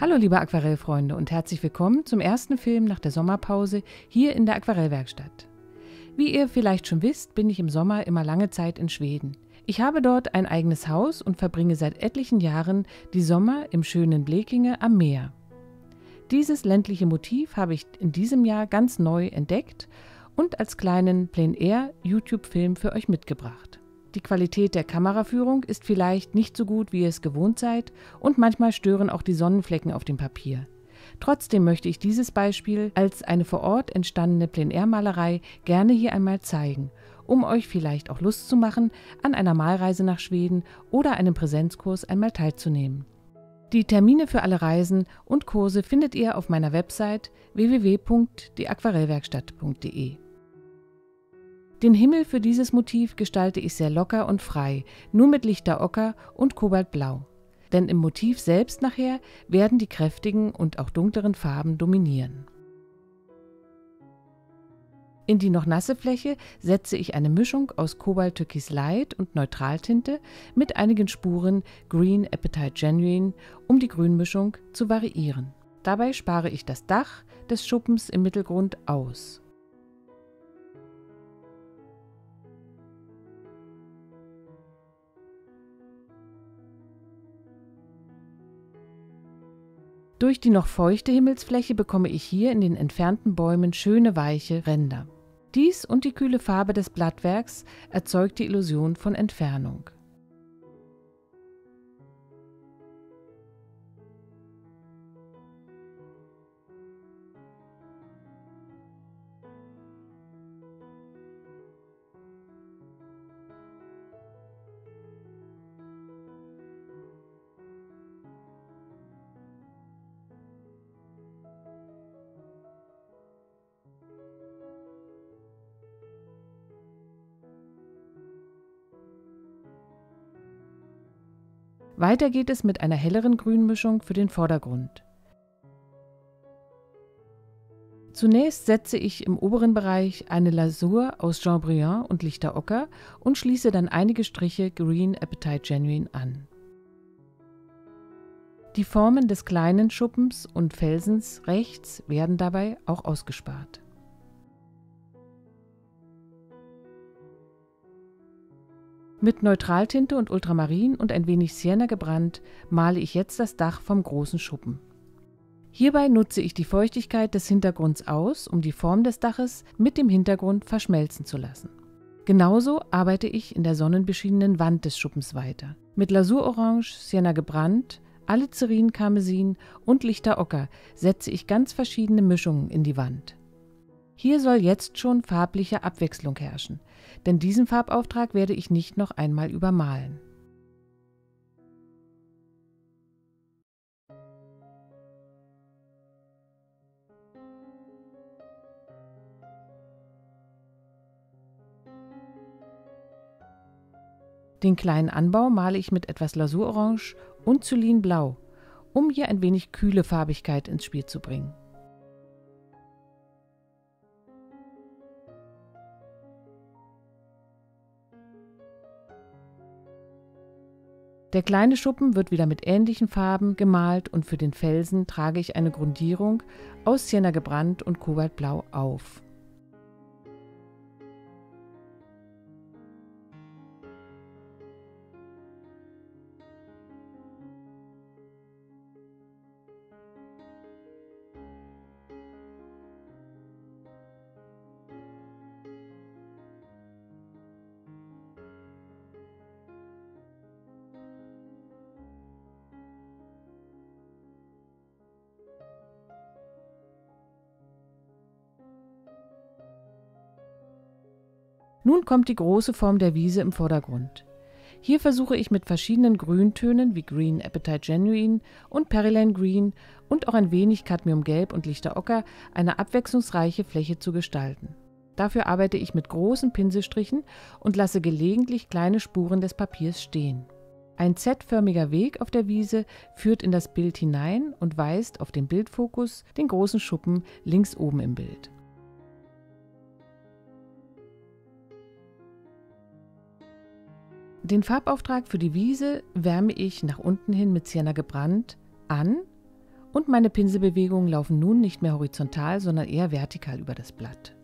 Hallo liebe Aquarellfreunde und herzlich willkommen zum ersten Film nach der Sommerpause hier in der Aquarellwerkstatt. Wie ihr vielleicht schon wisst, bin ich im Sommer immer lange Zeit in Schweden. Ich habe dort ein eigenes Haus und verbringe seit etlichen Jahren die Sommer im schönen Blekinge am Meer. Dieses ländliche Motiv habe ich in diesem Jahr ganz neu entdeckt und als kleinen Plein-Air-YouTube-Film für euch mitgebracht. Die Qualität der Kameraführung ist vielleicht nicht so gut, wie ihr es gewohnt seid, und manchmal stören auch die Sonnenflecken auf dem Papier. Trotzdem möchte ich dieses Beispiel als eine vor Ort entstandene Plein-Air-Malerei gerne hier einmal zeigen, um euch vielleicht auch Lust zu machen, an einer Malreise nach Schweden oder einem Präsenzkurs einmal teilzunehmen. Die Termine für alle Reisen und Kurse findet ihr auf meiner Website www.deaquarellwerkstatt.de. Den Himmel für dieses Motiv gestalte ich sehr locker und frei, nur mit lichter Ocker und Kobaltblau. Denn im Motiv selbst nachher werden die kräftigen und auch dunkleren Farben dominieren. In die noch nasse Fläche setze ich eine Mischung aus Cobalt Türkis Light und Neutraltinte mit einigen Spuren Green Apatite Genuine, um die Grünmischung zu variieren. Dabei spare ich das Dach des Schuppens im Mittelgrund aus. Durch die noch feuchte Himmelsfläche bekomme ich hier in den entfernten Bäumen schöne weiche Ränder. Dies und die kühle Farbe des Blattwerks erzeugt die Illusion von Entfernung. Weiter geht es mit einer helleren Grünmischung für den Vordergrund. Zunächst setze ich im oberen Bereich eine Lasur aus Jean Brillant und lichter Ocker und schließe dann einige Striche Green Apatite Genuine an. Die Formen des kleinen Schuppens und Felsens rechts werden dabei auch ausgespart. Mit Neutraltinte und Ultramarin und ein wenig Sienna gebrannt, male ich jetzt das Dach vom großen Schuppen. Hierbei nutze ich die Feuchtigkeit des Hintergrunds aus, um die Form des Daches mit dem Hintergrund verschmelzen zu lassen. Genauso arbeite ich in der sonnenbeschienenen Wand des Schuppens weiter. Mit Lasurorange, Sienna gebrannt, Alizarin, Karmesin und lichter Ocker setze ich ganz verschiedene Mischungen in die Wand. Hier soll jetzt schon farbliche Abwechslung herrschen, denn diesen Farbauftrag werde ich nicht noch einmal übermalen. Den kleinen Anbau male ich mit etwas Lasurorange und Zylinblau, um hier ein wenig kühle Farbigkeit ins Spiel zu bringen. Der kleine Schuppen wird wieder mit ähnlichen Farben gemalt und für den Felsen trage ich eine Grundierung aus Sienna gebrannt und Kobaltblau auf. Nun kommt die große Form der Wiese im Vordergrund. Hier versuche ich mit verschiedenen Grüntönen wie Green Apatite Genuine und Perilene Green und auch ein wenig Cadmiumgelb und lichter Ocker eine abwechslungsreiche Fläche zu gestalten. Dafür arbeite ich mit großen Pinselstrichen und lasse gelegentlich kleine Spuren des Papiers stehen. Ein Z-förmiger Weg auf der Wiese führt in das Bild hinein und weist auf den Bildfokus den großen Schuppen links oben im Bild. Den Farbauftrag für die Wiese wärme ich nach unten hin mit Sienna gebrannt an Und meine Pinselbewegungen laufen nun nicht mehr horizontal, sondern eher vertikal über das Blatt.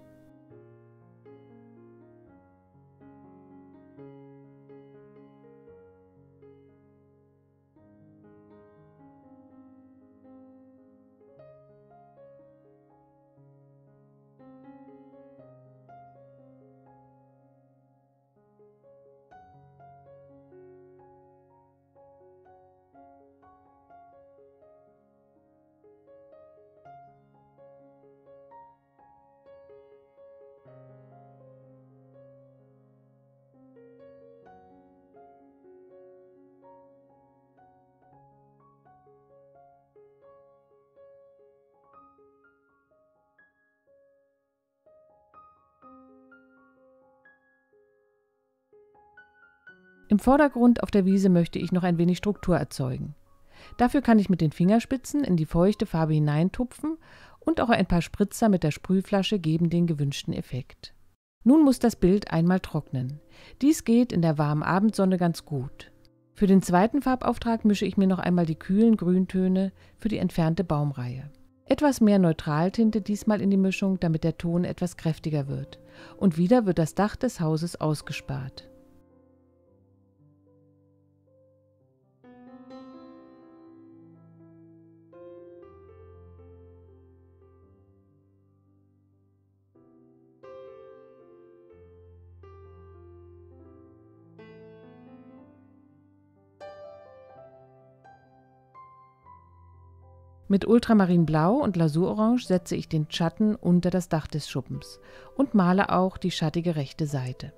Im Vordergrund auf der Wiese möchte ich noch ein wenig Struktur erzeugen. Dafür kann ich mit den Fingerspitzen in die feuchte Farbe hineintupfen und auch ein paar Spritzer mit der Sprühflasche geben den gewünschten Effekt. Nun muss das Bild einmal trocknen. Dies geht in der warmen Abendsonne ganz gut. Für den zweiten Farbauftrag mische ich mir noch einmal die kühlen Grüntöne für die entfernte Baumreihe. Etwas mehr Neutraltinte diesmal in die Mischung, damit der Ton etwas kräftiger wird. Und wieder wird das Dach des Hauses ausgespart. Mit Ultramarinblau und Lasurorange setze ich den Schatten unter das Dach des Schuppens und male auch die schattige rechte Seite.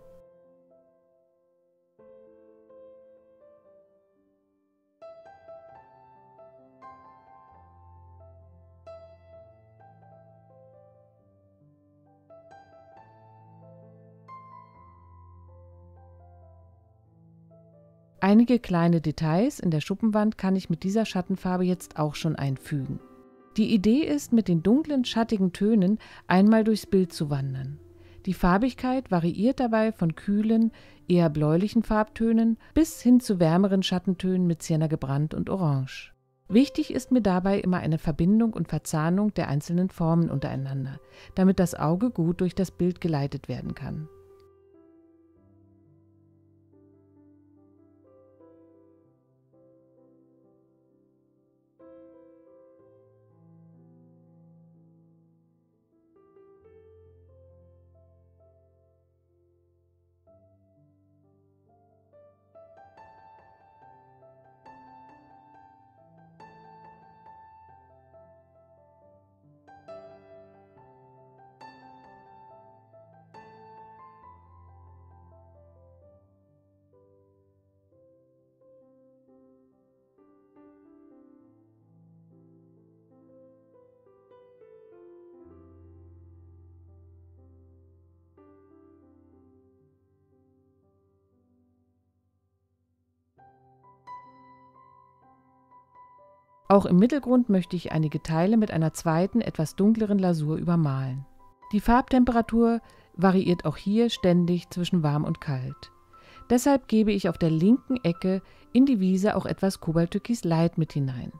Einige kleine Details in der Schuppenwand kann ich mit dieser Schattenfarbe jetzt auch schon einfügen. Die Idee ist, mit den dunklen, schattigen Tönen einmal durchs Bild zu wandern. Die Farbigkeit variiert dabei von kühlen, eher bläulichen Farbtönen bis hin zu wärmeren Schattentönen mit Sienna gebrannt und Orange. Wichtig ist mir dabei immer eine Verbindung und Verzahnung der einzelnen Formen untereinander, damit das Auge gut durch das Bild geleitet werden kann. Auch im Mittelgrund möchte ich einige Teile mit einer zweiten, etwas dunkleren Lasur übermalen. Die Farbtemperatur variiert auch hier ständig zwischen warm und kalt. Deshalb gebe ich auf der linken Ecke in die Wiese auch etwas Kobalttürkis Light mit hinein.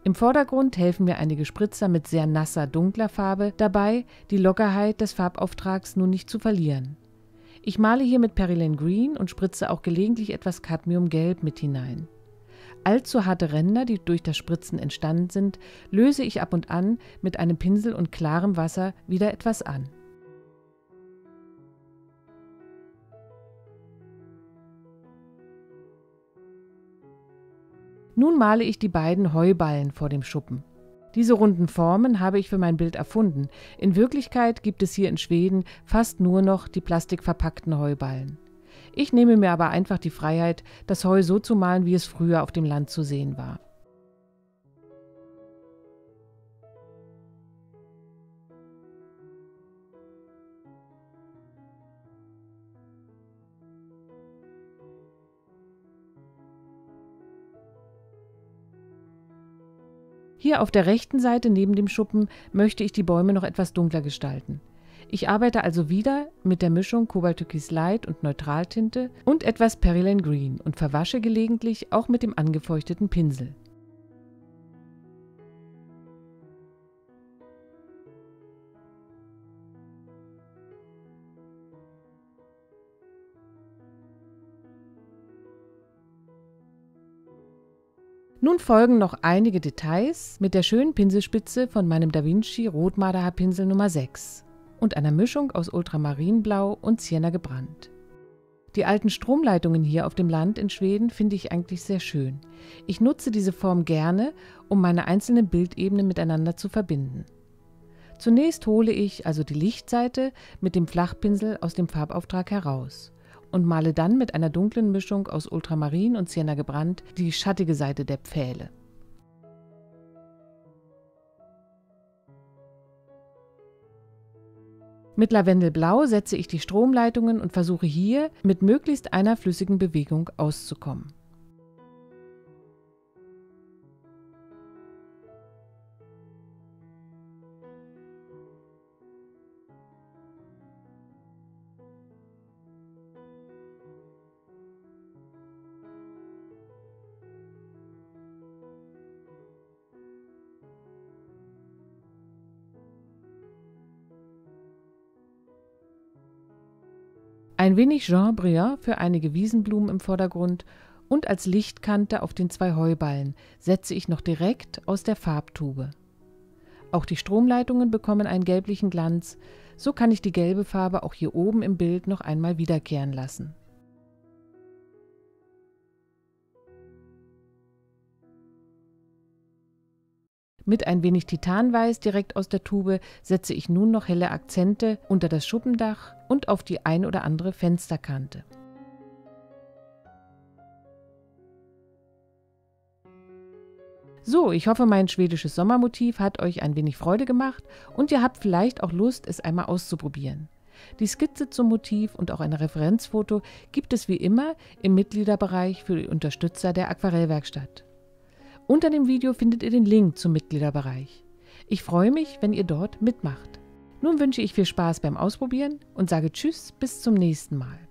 Im Vordergrund helfen mir einige Spritzer mit sehr nasser, dunkler Farbe dabei, die Lockerheit des Farbauftrags nun nicht zu verlieren. Ich male hier mit Perylane Green und spritze auch gelegentlich etwas Cadmiumgelb mit hinein. Allzu harte Ränder, die durch das Spritzen entstanden sind, löse ich ab und an mit einem Pinsel und klarem Wasser wieder etwas an. Nun male ich die beiden Heuballen vor dem Schuppen. Diese runden Formen habe ich für mein Bild erfunden. In Wirklichkeit gibt es hier in Schweden fast nur noch die plastikverpackten Heuballen. Ich nehme mir aber einfach die Freiheit, das Heu so zu malen, wie es früher auf dem Land zu sehen war. Hier auf der rechten Seite neben dem Schuppen möchte ich die Bäume noch etwas dunkler gestalten. Ich arbeite also wieder mit der Mischung Kobalttürkis Light und Neutraltinte und etwas Perylane Green und verwasche gelegentlich auch mit dem angefeuchteten Pinsel. Nun folgen noch einige Details mit der schönen Pinselspitze von meinem Da Vinci Rotmarderhaarpinsel Nummer 6 und einer Mischung aus Ultramarinblau und Sienna gebrannt. Die alten Stromleitungen hier auf dem Land in Schweden finde ich eigentlich sehr schön. Ich nutze diese Form gerne, um meine einzelnen Bildebenen miteinander zu verbinden. Zunächst hole ich also die Lichtseite mit dem Flachpinsel aus dem Farbauftrag heraus und male dann mit einer dunklen Mischung aus Ultramarin und Sienna gebrannt die schattige Seite der Pfähle. Mit Lavendelblau setze ich die Stromleitungen und versuche hier mit möglichst einer flüssigen Bewegung auszukommen. Ein wenig Jean Brillant für einige Wiesenblumen im Vordergrund und als Lichtkante auf den 2 Heuballen setze ich noch direkt aus der Farbtube. Auch die Stromleitungen bekommen einen gelblichen Glanz, so kann ich die gelbe Farbe auch hier oben im Bild noch einmal wiederkehren lassen. Mit ein wenig Titanweiß direkt aus der Tube setze ich nun noch helle Akzente unter das Schuppendach und auf die ein oder andere Fensterkante. So, ich hoffe, mein schwedisches Sommermotiv hat euch ein wenig Freude gemacht und ihr habt vielleicht auch Lust, es einmal auszuprobieren. Die Skizze zum Motiv und auch ein Referenzfoto gibt es wie immer im Mitgliederbereich für die Unterstützer der Aquarellwerkstatt. Unter dem Video findet ihr den Link zum Mitgliederbereich. Ich freue mich, wenn ihr dort mitmacht. Nun wünsche ich viel Spaß beim Ausprobieren und sage Tschüss, bis zum nächsten Mal.